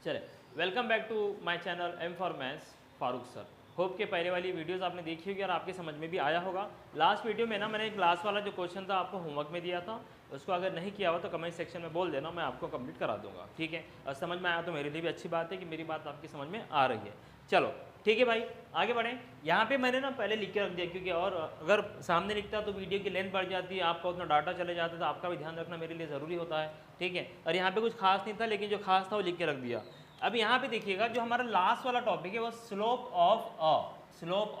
चले, welcome back to my channel M for maths Farooq sir. Hope के पहले वाली वीडियोस आपने देखी होगी और आपके समझ में भी आया होगा। लास्ट वीडियो में ना मैंने क्लास वाला जो क्वेश्चन था आपको होमवर्क में दिया था, उसको अगर नहीं किया हुआ तो कमेंट सेक्शन में बोल देना, मैं आपको कंप्लीट करा दूंगा। ठीक है, और समझ में आया तो मेरे लिए भी अच्छी बात है कि मेरी बात आपकी समझ में आ रही है। चलो ठीक है भाई, आगे बढ़ें। यहाँ पे मैंने ना पहले लिख के रख दिया, क्योंकि और अगर सामने लिखता तो वीडियो की लेंथ बढ़ जाती है, आपका उतना डाटा चले जाता है, तो आपका भी ध्यान रखना मेरे लिए ज़रूरी होता है। ठीक है, और यहाँ पे कुछ खास नहीं था, लेकिन जो खास था वो लिख के रख दिया। अब यहाँ पे देखिएगा, जो हमारा लास्ट वाला टॉपिक है वो स्लोप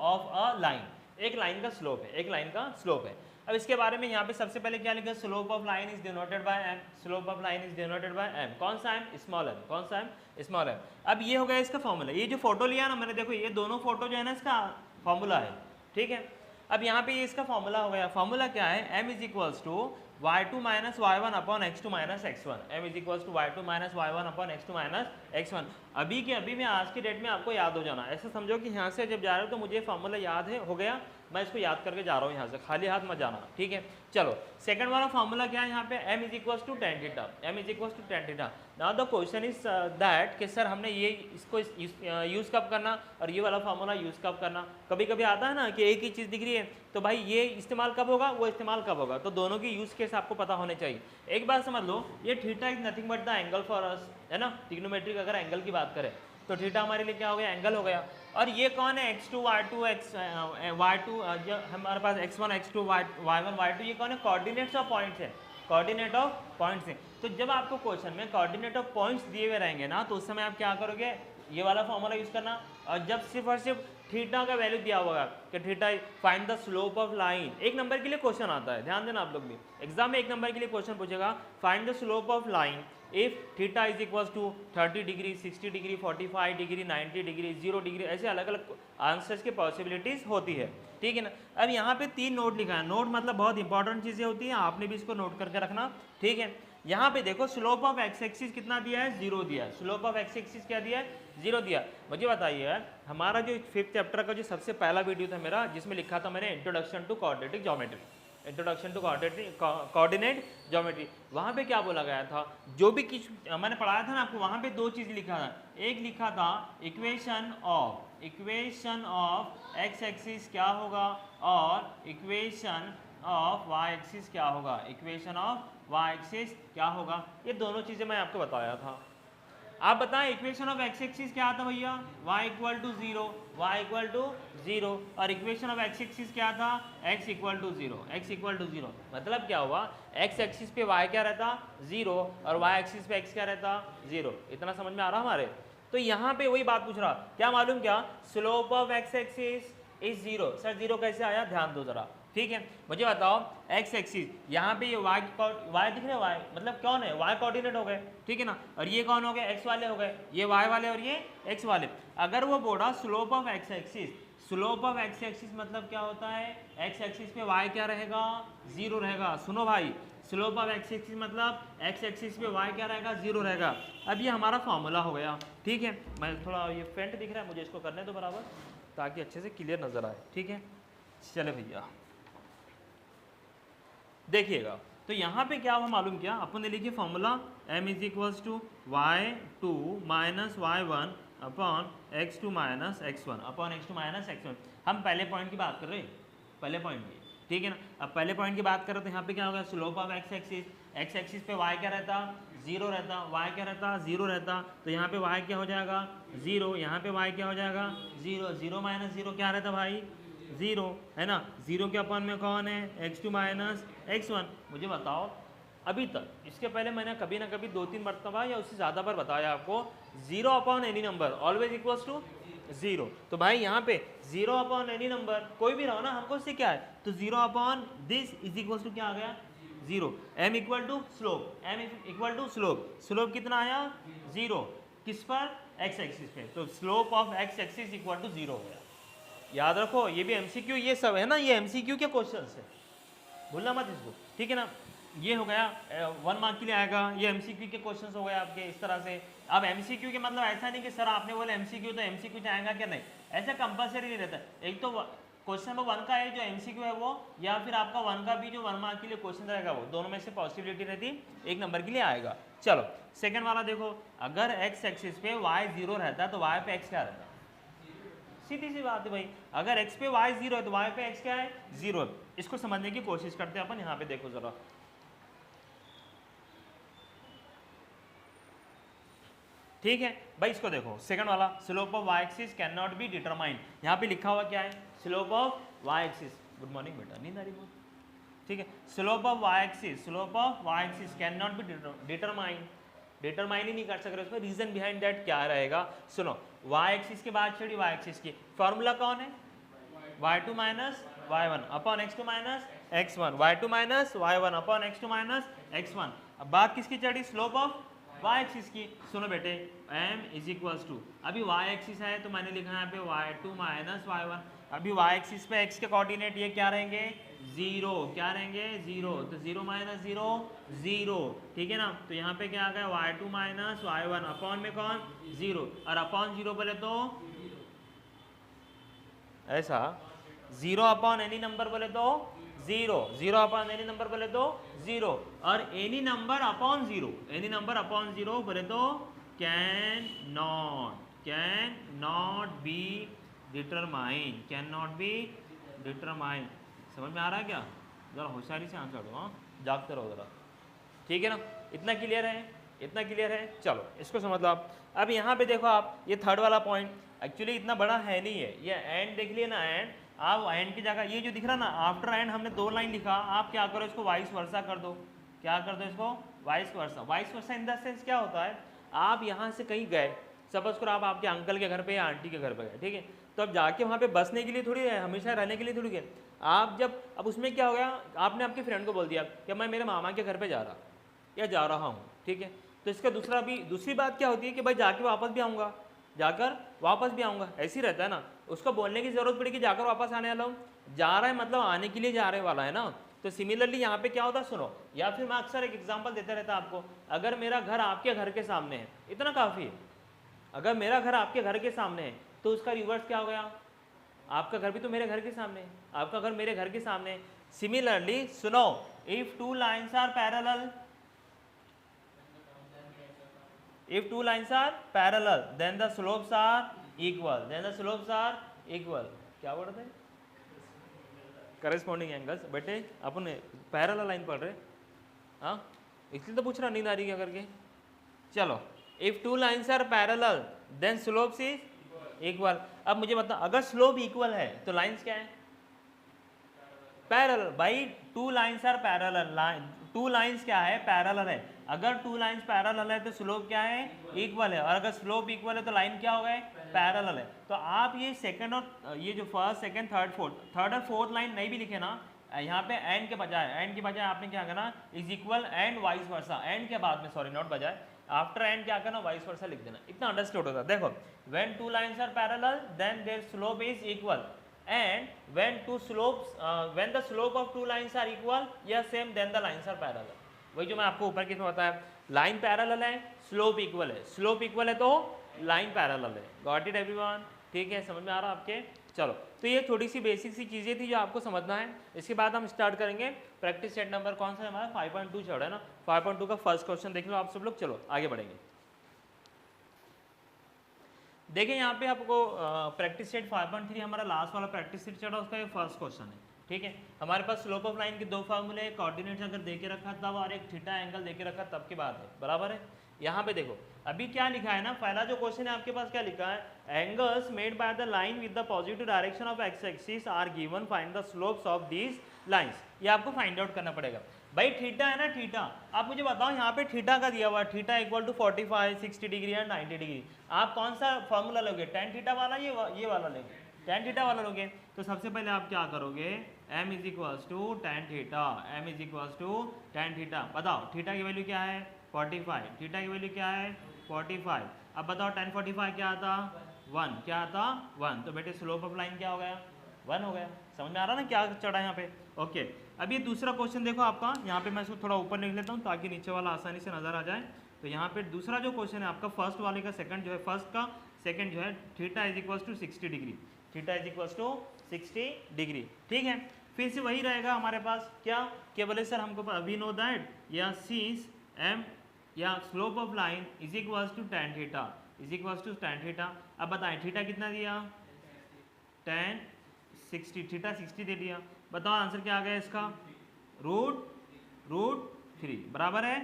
ऑफ अ लाइन। एक लाइन का स्लोप है, एक लाइन का स्लोप है। अब इसके बारे में यहाँ पे सबसे पहले क्या लिखा है, slope of line is denoted by M. Slope of line is denoted by M. कौन सा एम? Small M. कौन सा एम? Small M. अब ये हो गया इसका फॉर्मूला। ये जो फोटो लिया ना मैंने, देखो ये दोनों फोटो जो है ना इसका फॉर्मूला है। ठीक है, अब यहाँ पे ये इसका फॉर्मूला हो गया। फॉर्मूला क्या है? m is equals to y2 minus y1 upon x2 minus x1। m is equals to y2 minus y1 upon x2 minus x1। अभी के अभी में आज की डेट में आपको याद हो जाना। ऐसा समझो कि यहाँ से जब जा रहे हो तो मुझे फॉर्मूला याद है, हो गया, मैं इसको याद करके जा रहा हूँ यहाँ से, खाली हाथ मत जाना। ठीक है, चलो सेकंड वाला फॉर्मूला क्या है यहाँ पे? m is equals to tan theta. m is equals to tan theta. Now the question is that कि सर हमने ये इसको यूज़ कब करना और ये वाला फॉर्मूला यूज़ कब करना। कभी कभी आता है ना कि एक ही चीज़ दिख रही है, तो भाई ये इस्तेमाल कब होगा, वो इस्तेमाल कब होगा, तो दोनों की यूज़ केस आपको पता होने चाहिए। एक बात समझ लो, ये theta is nothing but the angle for us, है ना। ट्रिग्नोमेट्रिक अगर एंगल की बात करें तो थीटा हमारे लिए क्या हो गया? एंगल हो गया। और ये कौन है? x2 y2 y2, हमारे पास x1 x2 y1 y2, ये कौन है? कोऑर्डिनेट्स ऑफ पॉइंट्स है, कोऑर्डिनेट ऑफ पॉइंट्स है। तो जब आपको क्वेश्चन में कोऑर्डिनेट ऑफ पॉइंट्स दिए हुए रहेंगे ना, तो उस समय आप क्या करोगे? ये वाला फॉर्मूला यूज करना। और जब सिर्फ और सिर्फ थीटा का वैल्यू दिया होगा कि theta find the slope of line, एक नंबर के लिए क्वेश्चन आता है, ध्यान देना आप लोग भी, एग्जाम में एक नंबर के लिए क्वेश्चन पूछेगा, find the slope of line if theta is equals to 30 degree, 60 degree, 45 degree, 90 degree, 0 degree, ऐसे अलग अलग आंसर्स की पॉसिबिलिटीज होती है। ठीक है ना। अब यहाँ पे 3 नोट लिखा है। नोट मतलब बहुत इंपॉर्टेंट चीजें होती हैं, आपने भी इसको नोट करके रखना। ठीक है, यहाँ पे देखो स्लोप ऑफ एक्स एक्सिस कितना दिया है? 0 दिया है। स्लोप ऑफ एक्स एक्सिस क्या दिया है? 0 दिया। मुझे बताइए, हमारा जो 5th चैप्टर का जो सबसे पहला वीडियो था मेरा, जिसमें लिखा था मैंने introduction to coordinate geometry, introduction to coordinate geometry, वहाँ पे क्या बोला गया था? जो भी कुछ मैंने पढ़ाया था ना आपको, वहाँ पे 2 चीज़ लिखा था। एक लिखा था इक्वेशन ऑफ एक्स एक्सिस क्या होगा और इक्वेशन ऑफ वाई एक्सिस क्या होगा, इक्वेशन ऑफ वाई एक्सिस क्या होगा। ये दोनों चीज़ें मैं आपको बताया था। आप बताएं इक्वेशन ऑफ एक्स एक्सिस क्या था भैया? y equal to 0, y equal to 0, और इक्वेशन ऑफ एक्स एक्सिस क्या था? x equal to 0, x equal to 0। मतलब क्या हुआ? x एक्सिस पे y क्या रहता? 0, और y एक्सिस पे x क्या रहता? 0। इतना समझ में आ रहा हमारे? तो यहाँ पे वही बात पूछ रहा, क्या मालूम क्या? Slope of X axis is 0। Sir 0 कैसे आया? ध्यान दो जरा। ठीक है, मुझे बताओ एक्स एक्सिस, यहाँ पे ये y दिख रहे हैं, y मतलब कौन है? y कोऑर्डिनेट हो गए, ठीक है ना। और ये कौन हो गए? x वाले हो गए, ये y वाले और ये x वाले। अगर वो बोला slope of X axis, slope of X axis मतलब क्या होता है? एक्स एक्सिस पे y क्या रहेगा? 0 रहेगा। सुनो भाई, स्लोप ऑफ एक्स एक्सिस मतलब एक्स एक्सिस पे y क्या रहेगा? 0 रहेगा। अब ये हमारा फॉर्मूला हो गया। ठीक है, मैं थोड़ा ये फेंट दिख रहा है, मुझे इसको करने दो बराबर, ताकि अच्छे से क्लियर नजर आए। ठीक है, चले भैया देखिएगा। तो यहाँ पे क्या हुआ मालूम क्या? अपन ने लिखिए formula m is equals to y2 minus y1 upon x2 minus x1 upon x2 minus x1। हम पहले पॉइंट की बात कर रहे हैं, पहले पॉइंट की, ठीक है ना। अब पहले पॉइंट की बात करें तो यहाँ पे क्या होगा? स्लोप ऑफ एक्स एक्सिस पे y क्या रहता? 0 रहता। y क्या रहता? 0 रहता। तो यहाँ पे y क्या हो जाएगा? 0। यहाँ पे y क्या हो जाएगा? 0। 0 माइनस 0 क्या रहता भाई? 0, है ना। 0 के अपन में कौन है? x2 minus x1। मुझे बताओ, अभी तक इसके पहले मैंने कभी ना कभी 2-3 मरतबा या उससे ज़्यादा बार बताया आपको, 0 upon any number always equals to 0। तो भाई यहाँ पे 0 अपॉन एनी नंबर कोई भी रहो ना, हमको उससे क्या है? तो 0 upon this is equals to क्या आ गया? 0। m equal to slope, m equal to slope कितना आया? 0। किस पर? x एक्सिस पे। तो slope of x axis equal to 0 हो गया। याद रखो, ये भी एमसीक्यू, ये सब है ना, ये एमसीक्यू के क्वेश्चंस है, भूलना मत इसको। ठीक है ना, ये हो गया 1 मार्क के लिए आएगा। ये एमसीक्यू के क्वेश्चंस हो गए आपके इस तरह से। अब एमसीक्यू के मतलब ऐसा नहीं कि सर आपने बोला एमसीक्यू तो एमसीक्यू जाएगा क्या? नहीं, ऐसा कंपलसरी नहीं रहता। एक तो क्वेश्चन नंबर 1 का है जो एमसीक्यू है वो, या फिर आपका 1 का भी जो 1 मार्क के लिए क्वेश्चन रहेगा वो, दोनों में से पॉसिबिलिटी रहती, 1 नंबर के लिए आएगा। चलो सेकंड वाला देखो, अगर x एक्सिस पे y 0 रहता है तो y पे x क्या रहता है? सीधी सी बात है भाई, अगर x पे y 0 है तो y पे x क्या है? 0। इसको समझने की कोशिश करते हैं अपन। यहाँ पे देखो जरा, ठीक है भाई, इसको देखो सेकंड वाला, slope of y axis can not be determined. यहाँ पे लिखा हुआ क्या है? Slope of y axis, good morning बेटा, नींद आ रही बहुत, ठीक है। Slope of y axis, slope of y axis can not be determined, determine ही नहीं कर सक रहे। उसमें रीजन बिहाइंड दैट क्या रहेगा? सुनो, y एक्सिस के बाद छोड़ी y एक्सिस की फॉर्मूला कौन है? y2 minus y1 upon x2 minus x1, y2 minus y1 upon x2 minus x1। अब बात किसकी चढ़ी? स्लोप ऑफ y एक्सिस की। सुनो बेटे, m इज इक्वल्स टू, अभी y एक्सिस है तो मैंने लिखा है यहाँ पे y2 माइनस y1। अभी y एक्सिस पे x के कोऑर्डिनेट ये क्या रहेंगे? 0। क्या रहेंगे? 0। तो 0 माइनस 0 0, ठीक है ना। तो यहाँ पे क्या आ गया? y2 माइनस y1 अपॉन में कौन? 0, और अपॉन 0 बोले तो ऐसा, 0 अपॉन एनी नंबर बोले तो 0, 0 अपॉन एनी नंबर बोले तो 0, और any number upon 0, any number upon 0 बोले तो can not be determine, can not be determine. समझ में आ रहा है क्या? जरा होशियारी से आंसर दो, हाँ, जागते रहो जरा, ठीक है ना। इतना क्लियर है? इतना क्लियर है? चलो इसको समझ लो आप। अब यहाँ पे देखो आप, ये थर्ड वाला पॉइंट एक्चुअली इतना बड़ा है नहीं है, ये एंड देख लिए ना, एंड, आप एंड की जगह ये जो दिख रहा ना आफ्टर एंड, हमने 2 लाइन लिखा, आप क्या करो इसको वाइस वर्सा कर दो। क्या कर दो इसको? Vice versa. Vice versa in the sense क्या होता है? आप यहाँ से कहीं गए, सपोज करो आप आपके अंकल के घर पे या आंटी के घर पे गए, ठीक है, तो अब जाके वहाँ पे बसने के लिए थोड़ी है, हमेशा रहने के लिए थोड़ी गए आप। जब अब उसमें क्या हो गया, आपने आपके फ्रेंड को बोल दिया कि मैं मेरे मामा के घर पे जा रहा या जा रहा हूँ, ठीक है, तो इसका दूसरी बात क्या होती है कि भाई जाके वापस भी आऊँगा, जाकर वापस भी आऊँगा, ऐसी रहता है ना। उसको बोलने की ज़रूरत पड़ेगी जाकर वापस आने वाला हूँ, जा रहा है मतलब आने के लिए जा रहे वाला है ना। तो सिमिलरली यहाँ पे क्या होता है, सुनो, या फिर मैं अक्सर एक एग्जांपल देता रहता आपको, अगर मेरा घर आपके घर के सामने है, इतना काफ़ी है, अगर मेरा घर आपके घर के सामने है तो उसका रिवर्स क्या हो गया? आपका घर भी तो मेरे घर के सामने है, आपका घर मेरे घर के सामने है। सिमिलरली सुनो, if 2 lines are parallel, if 2 lines are parallel then the slopes are equal, then the slopes are equal। क्या बोल रहे थे? Corresponding angles. बेटे अपन पैरेलल लाइन पढ़ रहे, हाँ, इसलिए तो पूछ रहा नींद आ रही क्या करके। चलो, if 2 lines are parallel then slopes is equal। अब मुझे बता, अगर स्लोप इक्वल है तो लाइंस क्या है? पैरेलल। भाई 2 लाइन्स आर पैरेलल, 2 लाइन्स क्या है? पैरेलल है। अगर 2 लाइन्स पैरेलल है तो स्लोप क्या है? इक्वल है। और अगर स्लोप इक्वल है तो लाइन क्या हो गए? पैरेलल है। तो आप ये सेकंड और ये जो फर्स्ट, सेकंड, थर्ड और फोर्थ लाइन नहीं भी लिखे ना, यहाँ पे एंड के बजाय आपने क्या करना? Is equal and vice versa, and के बाद में, सॉरी, नॉट बजाय, आफ्टर एंड क्या करना? वाइस वर्सा लिख देना। इतना अंडरस्टूड होता है। देखो, when 2 lines are parallel then their slope is equal, and when when the slope of 2 lines are equal, yes same, then the lines are parallel। वही जो मैं आपको ऊपर किसमें बताया, लाइन पैरेलल है, स्लोप इक्वल है, स्लोप इक्वल है तो लाइन पैरेलल है। Got it everyone? ठीक है, समझ में आ रहा आपके? चलो, तो ये थोड़ी सी बेसिक सी चीज़ें थी जो आपको समझना है। इसके बाद हम स्टार्ट करेंगे प्रैक्टिस सेट नंबर कौन सा है हमारा? 5.2 चल रहा है ना। 5.2 का फर्स्ट क्वेश्चन देख लो आप सब लोग। चलो आगे बढ़ेंगे। देखिए यहाँ पे आपको प्रैक्टिस सेट 5.3 हमारा लास्ट वाला प्रैक्टिस सेट चढ़ा, उसका ये फर्स्ट क्वेश्चन है, ठीक है। हमारे पास स्लोप ऑफ लाइन के 2 फार्मूले, एक कोऑर्डिनेट्स अगर देके रखा तब और एक थीटा एंगल देके रखा तब की बात है, बराबर है। यहाँ पे देखो अभी क्या लिखा है ना, पहला जो क्वेश्चन है आपके पास क्या लिखा है? Angles made by the line with the positive direction of X axis are given, find the slopes of these lines. ये आपको फाइंड आउट करना पड़ेगा। भाई थीटा है ना, थीटा, आप मुझे बताओ यहाँ पे थीटा का दिया हुआ है, theta equal to 45, 60 degree and 90 degree. आप कौन सा फॉर्मूला लोगे? टेन थीटा वाला, ये वाला लोगे? टेन थीटा वाला लोगे। तो सबसे पहले आप क्या करोगे? m is equals to tan theta, m is equals to tan theta. बताओ थीटा की वैल्यू क्या है? 45। थीटा की वैल्यू क्या है? 45। अब बताओ tan 45 क्या आता? 1। क्या आता? 1। तो बेटे स्लोप ऑफ लाइन क्या हो गया? 1 हो गया। समझ में आ रहा ना क्या चढ़ा यहाँ पे? ओके, अब ये दूसरा क्वेश्चन देखो आपका, यहाँ पे मैं इसको थोड़ा ऊपर लिख लेता हूँ ताकि नीचे वाला आसानी से नजर आ जाए। तो यहाँ पे दूसरा जो क्वेश्चन है आपका, फर्स्ट वाले का सेकंड जो है, फर्स्ट का सेकंड जो है, theta is equals to 60 degree, theta is equals to 60 degree, ठीक है। फिर से वही रहेगा हमारे पास, क्या? केवल सर हमको वी नो दैट, या सीस एम या slope of line is equals to tan theta, is equals to tan theta. अब बताएं थीटा कितना दिया, tan 60, थीटा 60 दे दिया। बताओ आंसर क्या आ गया इसका, रूट 3 बराबर है।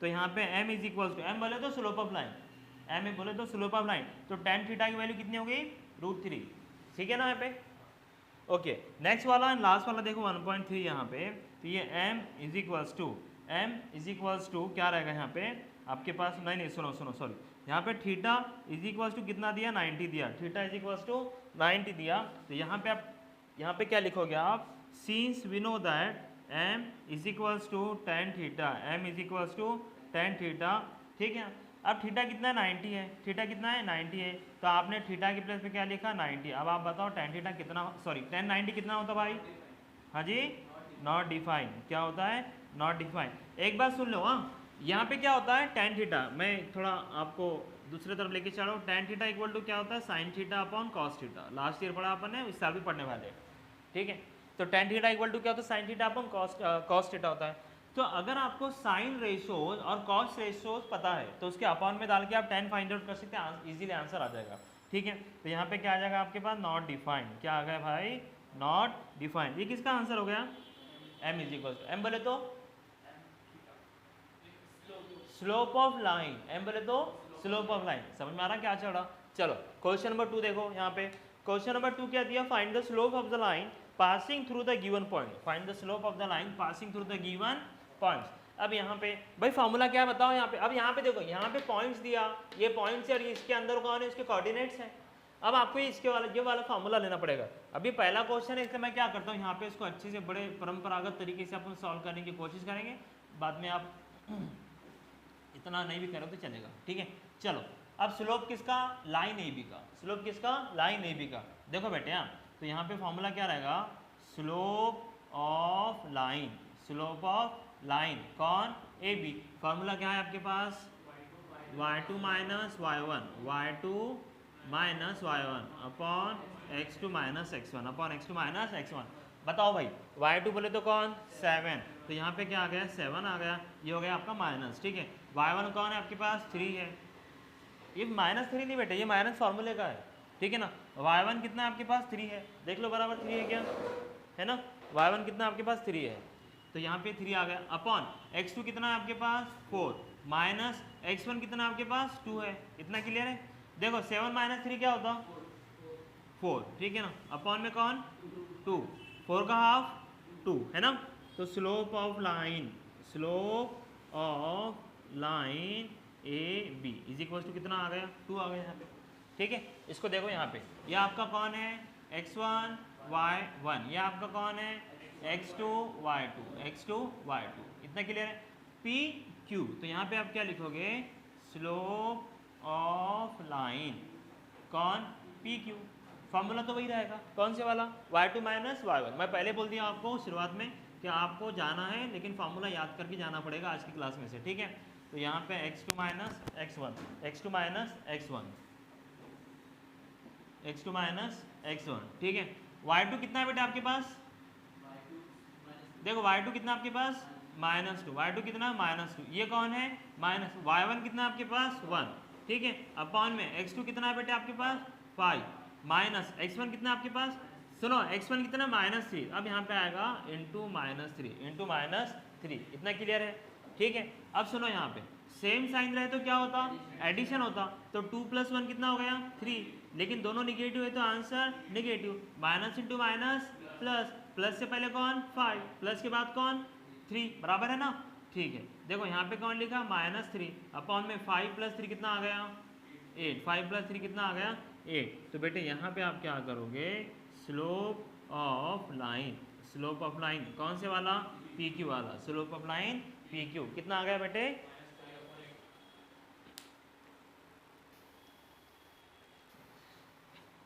तो यहाँ पे m is equals to, m बोले तो स्लोप ऑफ लाइन, m बोले तो स्लोप ऑफ लाइन, तो tan थीटा की वैल्यू कितनी हो गई, √3। ठीक है ना यहाँ पे। ओके नेक्स्ट वाला लास्ट वाला देखो 1.3 यहाँ पे। तो ये m इज इक्वल्स टू क्या रहेगा यहाँ पे आपके पास, नहीं सुनो सॉरी, यहाँ पे थीटा इज इक्वल्स टू कितना दिया, 90 दिया, थीटा इज इक्वल्स टू 90 दिया। तो यहाँ पे आप यहाँ पे क्या लिखोगे आप, since we know that m is equals to tan theta, m is equals to tan theta. ठीक है, अब थीटा कितना है, 90 है, थीटा कितना है 90 है, तो आपने थीटा की प्लेस पे क्या लिखा 90। अब आप बताओ tan थीटा कितना, सॉरी tan 90 कितना होता भाई, हाँ जी नॉट डिफाइन, क्या होता है नॉट डिफाइन। एक बात सुन लो, हाँ यहाँ पे क्या होता है tan थीटा, मैं थोड़ा आपको दूसरे तरफ लेके चलो, tan थीटा इक्वल टू क्या होता है, sin theta upon cos theta, last year पढ़ा अपन ने, इस साल भी पढ़ने वाले हैं। ठीक है, तो tan थीटा इक्वल टू क्या होता है, sin theta upon cos theta होता है। तो अगर आपको साइन रेशोज और कॉस रेशोज पता है तो उसके अपॉन में डाल के आप tan फाइंड आउट कर सकते हैं, इजीली आंसर आ जाएगा। ठीक है, तो यहाँ पे क्या आ जाएगा आपके पास, नॉट डिफाइंड, क्या आ गया भाई, नॉट डिफाइंड। ये किसका आंसर हो गया, m is equal to, m बोले तो स्लोप ऑफ लाइन, m बोले तो स्लोप ऑफ लाइन। समझ में आ रहा क्या चल रहा। चलो क्वेश्चन नंबर 2 देखो, यहाँ पे क्वेश्चन नंबर 2 क्या दिया, find the slope of the line passing through the given point, find the slope of the line passing through the given points. अब यहाँ पे भाई फार्मूला क्या है बताओ यहाँ पे। अब यहाँ पे देखो, यहाँ पे पॉइंट्स दिया, ये पॉइंट्स है और इसके अंदर कौन है, इसके कोऑर्डिनेट्स हैं। अब आपको इसके ये वाला फार्मूला लेना पड़ेगा। अभी पहला क्वेश्चन है, इसलिए मैं क्या करता हूँ, यहाँ पे इसको अच्छे से बड़े परंपरागत तरीके से अपन सॉल्व करने की कोशिश करेंगे, बाद में आप इतना नहीं भी करो तो चलेगा। ठीक है, चलो अब स्लोप किसका, लाइन ए बी का, स्लोप किसका, लाइन ए बी का। देखो बेटे हाँ, तो यहाँ पे फॉर्मूला क्या रहेगा, slope of line, slope of line कौन, ए बी। फॉर्मूला क्या है आपके पास, y2 minus y1, y2 minus y1 upon x2 minus x1 upon x2 minus x1। बताओ भाई y2 बोले तो कौन, 7, तो यहाँ पे क्या आ गया, 7 आ गया, ये हो गया आपका माइनस। ठीक है, y1 कौन है आपके पास, 3 है, ये -3 नहीं बेटे, ये माइनस फार्मूले का है। ठीक है ना, y1 कितना है आपके पास, 3 है, देख लो बराबर 3 है क्या, है ना, y1 कितना आपके पास 3 है, तो यहाँ पे 3 आ गया, अपॉन x2 कितना है आपके पास 4, माइनस x1 कितना आपके पास 2 है। इतना क्लियर है। देखो 7 माइनस 3 क्या होता, 4, ठीक है ना, अपॉन में कौन 2, 4 का हाफ 2 है ना। तो slope of line, slope of line A B is equal to कितना आ गया, 2 आ गया यहाँ पे। ठीक है, इसको देखो यहाँ पे, ये आपका कौन है, x1 y1, ये आपका कौन है, x2 y2, x2 y2। इतना क्लियर है। p q, तो यहाँ पे आप क्या लिखोगे, स्लोप ऑफ लाइन कौन, p q। फॉर्मूला तो वही रहेगा, कौन से वाला, y2 माइनस y1। मैं पहले बोल दिया आपको शुरुआत में कि आपको जाना है, लेकिन फार्मूला याद करके जाना पड़ेगा आज की क्लास में से। ठीक है, तो यहाँ पे x2 minus x1, x2 minus x1, x2 minus x1। ठीक है, y2 कितना है बेटा आपके पास, देखो y2 कितना आपके पास -2, y2 कितना -2, ये कौन है माइनस, y1 कितना आपके पास 1। ठीक है, अपॉन में x2 कितना है बेटे आपके पास 5, माइनस x1 कितना आपके पास, सुनो x1 कितना -3, अब यहाँ पे आएगा इंटू -3। इतना क्लियर है। ठीक है, अब सुनो यहाँ पे सेम साइन रहे तो क्या होता, एडिशन होता, तो 2 + 1 कितना हो गया 3, लेकिन दोनों निगेटिव है तो answer negative, minus into minus plus, plus से पहले कौन 5, प्लस के बाद कौन 3, बराबर है ना। ठीक है, देखो यहाँ पे कौन लिखा -3, अपॉन में 5 + 3 कितना आ गया 8, 5 + 3 कितना आ गया 8। तो बेटे यहाँ पे आप क्या करोगे, slope of line, slope of line कौन से वाला, पी क्यू वाला, slope of line P Q कितना आ गया बेटे,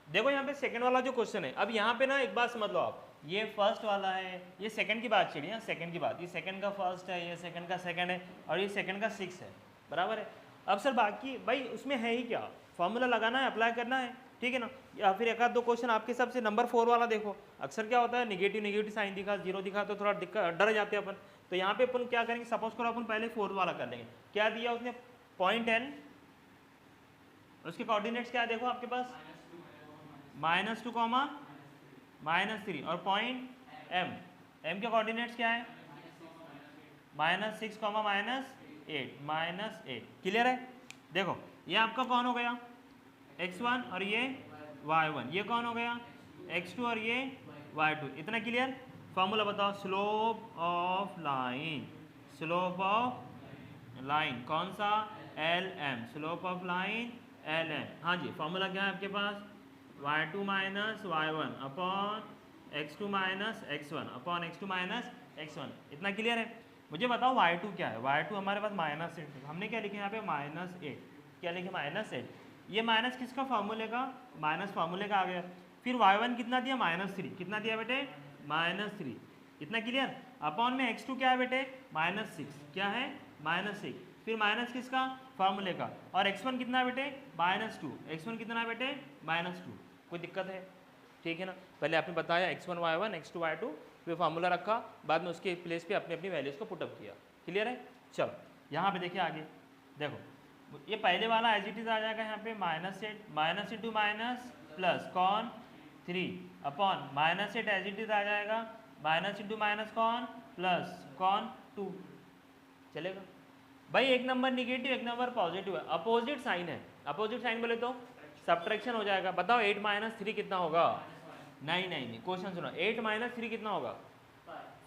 देखो यहाँ पे सेकंड वाला जो क्वेश्चन है। अब यहाँ पे ना एक बात समझ लो आप, ये फर्स्ट वाला है, ये सेकंड की बात चलिए, सेकंड की बात, ये सेकंड का फर्स्ट है, ये सेकंड का सेकंड है, और ये सेकंड का 6 है, बराबर है। अब सर बाकी भाई उसमें है ही क्या, फॉर्मूला लगाना है, अप्लाई करना है, ठीक है ना। या फिर एक आध दो क्वेश्चन आपके हिसाब से नंबर 4 वाला देखो, अक्सर क्या होता है निगेटिव साइन दिखा, 0 दिखा तो थोड़ा डर जाते हैं अपन, तो यहाँ पे अपन क्या करेंगे, सपोज करो अपन पहले 4 वाला कर लेंगे। क्या दिया उसने, पॉइंट n, उसके कोऑर्डिनेट्स क्या है देखो आपके पास, -2 कॉमा -3, और पॉइंट m के कोऑर्डिनेट्स क्या है, -6 कॉमा -8, क्लियर है। देखो ये आपका कौन हो गया, x1 और ये y1, ये कौन हो गया, x2 और ये y2, इतना क्लियर। फॉर्मूला बताओ, slope of line, slope of line कौन सा, lm, slope of line lm। हाँ जी, फॉर्मूला क्या है आपके पास, y2 minus y1 upon x2 minus x1 upon x2 minus x1, इतना क्लियर है। मुझे बताओ y2 क्या है, y2 हमारे पास -8, हमने क्या लिखे यहाँ पे -8, क्या लिखे -8, ये माइनस किसका, फार्मूले का, माइनस फार्मूले का आ गया। फिर y1 कितना दिया, -3, कितना दिया बेटे, -3, इतना क्लियर। अपॉन में x2 क्या है बेटे, -6, क्या है, -6, फिर माइनस किसका, फार्मूले का, और x1 कितना है बेटे, -2, x1 कितना है बेटे, -2। कोई दिक्कत है, ठीक है ना। पहले आपने बताया x1 y1 x2 y2, फिर फार्मूला रखा, बाद में उसके प्लेस पे अपनी अपनी वैल्यूज़ को पुटअप किया, क्लियर है। चलो यहाँ पे देखिए आगे, देखो ये पहले वाला एज इट इज आ जाएगा यहाँ पे, -8 इंटू माइनस प्लस कॉन 3 अपॉन -8 एज इट इज आ जाएगा, माइनस इंटू माइनस कॉन प्लस कॉन 2, चलेगा भाई। एक नंबर निगेटिव एक नंबर पॉजिटिव है, अपोजिट साइन है, अपोजिट साइन बोले तो सब्ट्रैक्शन हो जाएगा। बताओ 8 - 3 कितना होगा, नहीं, क्वेश्चन सुनो, 8 - 3 कितना होगा,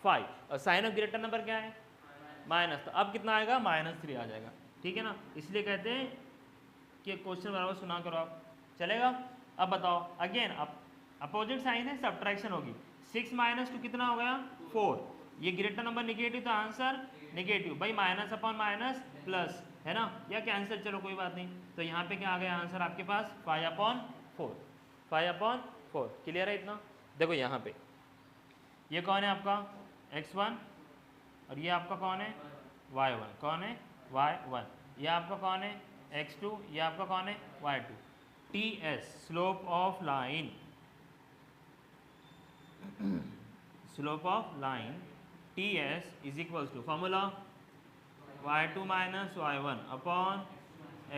5, और साइन ऑफ ग्रेटर नंबर क्या है, माइनस, तो अब कितना आएगा, -3 आ जाएगा, ठीक है ना। इसलिए कहते हैं कि क्वेश्चन बराबर सुना करो आप, चलेगा। अब बताओ अगेन, अपोजिट साइन है, सब्ट्रैक्शन होगी, 6 - 2 कितना हो गया, 4, ये ग्रेटर नंबर निगेटिव तो आंसर निगेटिव, भाई माइनस अपॉन माइनस प्लस है ना, या कैंसिल, चलो कोई बात नहीं। तो यहाँ पे क्या आ गया आंसर आपके पास, 5/4, 5/4, क्लियर है इतना। देखो यहाँ पे ये कौन है आपका, x1, और ये आपका कौन है, y1, कौन है, y1, ये आपका कौन है, x2, ये आपका कौन है, y2। ts, slope of line, slope of line ts is equals to formula y2 minus y1 upon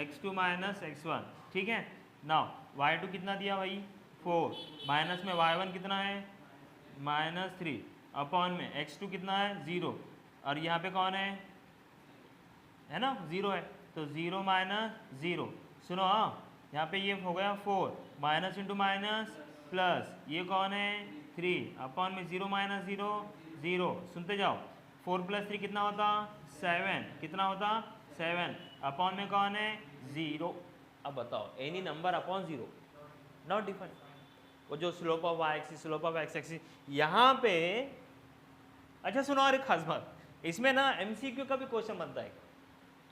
x2 minus x1, ठीक है। नाउ y2 कितना दिया भाई, 4, माइनस में y1 कितना है, -3, अपॉन में x2 कितना है, 0, और यहाँ पे कौन है ना, 0 है, तो 0 - 0, सुनो हाँ, यहाँ पे ये हो गया 4, माइनस इंटू माइनस प्लस, ये कौन है, 3, अपॉन में 0 - 0 0, सुनते जाओ, 4 + 3 कितना होता, 7, कितना होता, 7, अपॉन में कौन है, 0। अब बताओ any number upon 0 not defined, वो जो slope of y axis, slope of x axis यहाँ पे। अच्छा सुनो और एक खास बात, इसमें ना MCQ का भी क्वेश्चन बनता है,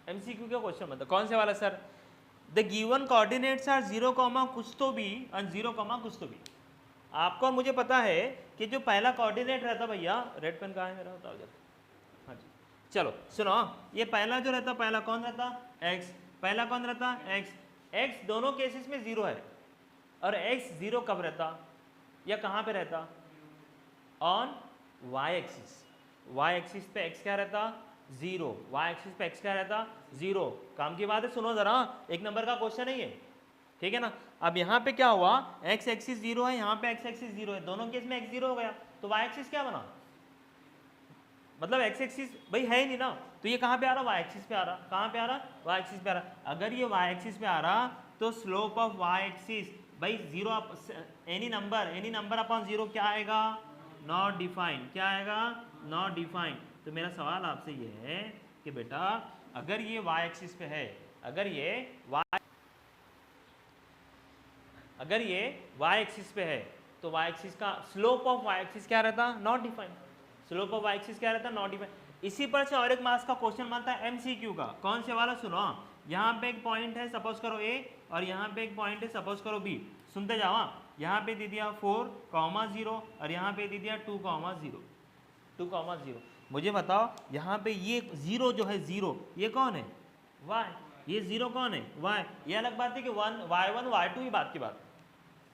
MCQ का क्वेश्चन बनता है, कौन से वाला sir, the given coordinates are 0, कुछ तो भी, और 0, कुछ तो भी। आपको और मुझे पता है कि जो पहला कोऑर्डिनेट रहता, भैया रेड पेन कहाँ है मेरा, बताओ जरा, हाँ जी, चलो सुनो, ये पहला जो रहता, पहला कौन रहता, x, पहला कौन रहता, x दोनों केसेस में 0 है, और x 0 कब रहता, या कहाँ पे रहता, ऑन y एक्सिस पे x क्या रहता, 0, y एक्सिस पे x क्या रहता, 0। काम की बात है, सुनो जरा, एक नंबर का क्वेश्चन है ये, ठीक है ना। अब यहाँ पे क्या हुआ, x एक्सिस 0 है, यहाँ पे x एक्सिस 0 है, दोनों केस में x 0 हो गया, तो y एक्सिस क्या बना, मतलब x एक्सिस भाई है ही नहीं ना, तो ये कहाँ पे आ रहा, y एक्सिस पे आ रहा, कहाँ पे आ रहा, y एक्सिस पे आ रहा। अगर ये y एक्सिस पे आ रहा तो स्लोप ऑफ y एक्सिस भाई 0, एनी नंबर अपॉन 0 क्या आएगा, नॉट डिफाइंड, क्या आएगा, नॉट डिफाइंड। तो मेरा सवाल आपसे ये है कि बेटा अगर ये y एक्सिस पे है, अगर ये y एक्सिस पे है, तो y एक्सिस का स्लोप ऑफ y एक्सिस क्या रहता, not defined, slope of y axis क्या रहता, नॉट डिफाइंड। इसी पर से और एक मार्क्स का क्वेश्चन बनता है MCQ का, कौन से वाला, सुनो, यहाँ पे एक पॉइंट है सपोज करो A, और यहाँ पे एक पॉइंट है सपोज करो B, सुनते जाओ, यहाँ पे दे दिया 4,0, और यहाँ पे दे दिया 2,0। मुझे बताओ यहाँ पे ये 0 जो है, 0 ये कौन है, y, ये 0 कौन है, y। ये अलग बात है कि y1 y2 ही बात की बात,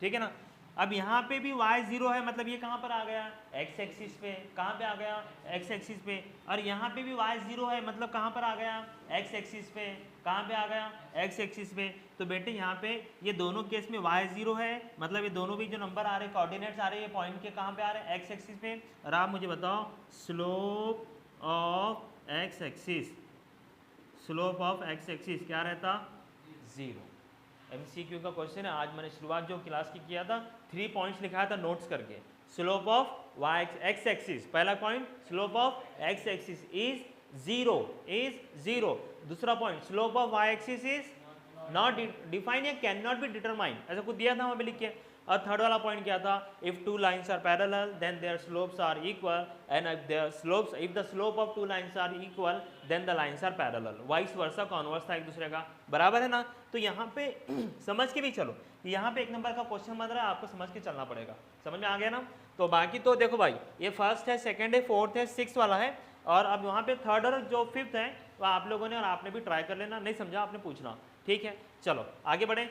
ठीक है ना। अब यहाँ पे भी y 0 है, मतलब ये कहाँ पर आ गया, x एक्सिस पे, कहाँ पे आ गया, x एक्सिस पे। और यहाँ पे भी y 0 है, मतलब कहाँ पर आ गया, x एक्सिस पे, कहाँ पे आ गया, x एक्सिस पे। तो बेटे यहाँ पे ये दोनों केस में y 0 है, मतलब ये दोनों भी जो नंबर आ रहे हैं, कोऑर्डिनेट्स आ रहे हैं, ये पॉइंट के कहाँ पे आ रहे हैं, x एक्सिस पे। और आप मुझे बताओ slope of x axis, slope of x axis क्या रहता, 0। MCQ का क्वेश्चन है, आज मैंने शुरुआत जो क्लास की किया था 3 पॉइंट्स लिखाया था नोट्स करके। स्लोप ऑफ x एक्सिस, पहला point slope of x axis is 0, दूसरा point slope of y axis is not define या कैन नॉट बी डिटरमाइन, ऐसा कुछ दिया था वहाँ पे लिख के। और थर्ड वाला पॉइंट क्या था, if two lines are parallel then their slopes are equal, and if the slope of two lines are equal then the lines are parallel, vice versa, converse था एक दूसरे का, बराबर है ना। तो यहाँ पे समझ के भी चलो, यहाँ पे एक नंबर का क्वेश्चन बन रहा है, आपको समझ के चलना पड़ेगा, समझ में आ गया ना। तो बाकी तो देखो भाई, ये फर्स्ट है, सेकंड है, फोर्थ है, सिक्स वाला है, और अब वहाँ पे थर्ड और जो फिफ्थ है वो आप लोगों ने और आपने भी ट्राई कर लेना, नहीं समझा आपने पूछना, ठीक है। चलो आगे बढ़े।